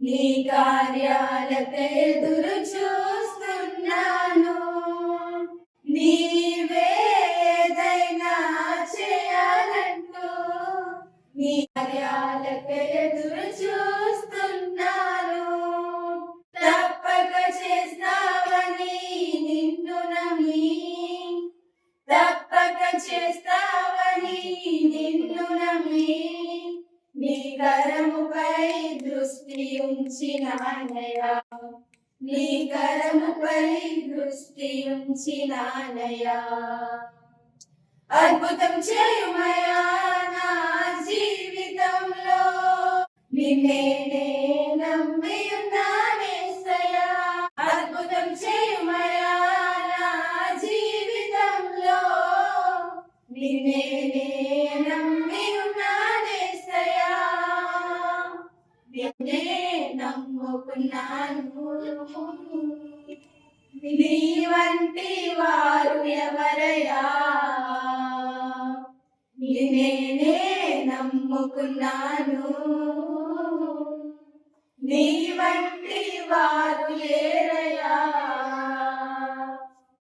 నీ కార్యాలకై ఎదురు చూస్తున్నాను. నీవే ఏదైనా చేయాలంటూ నీ కార్యాలకై ఎదురు చూస్తున్నాను. తప్పక చేస్తావని నిన్ను నమ్మి, తప్పక చేస్తావని నిన్ను నమ్మి నీ కరముపై దృష్టి ఉంచినానయా, నీ కరముపై దృష్టి ఉంచినానయా. అద్భుతం చేయుమయా నా జీవితంలో, నిన్నే నమ్మి ఉన్నానేసయ్యా. అద్భుతం చేయుమయా నా జీవితంలో, నిన్నే నమ్మి ఉన్నానేసయ్యా. నిన్నే నమ్ముకున్నాను, నీ వంటి వారు ఎవరయ్యా. నిన్నే నమ్ముకున్నాను, నీ వంటి వారు లేరయ్యా.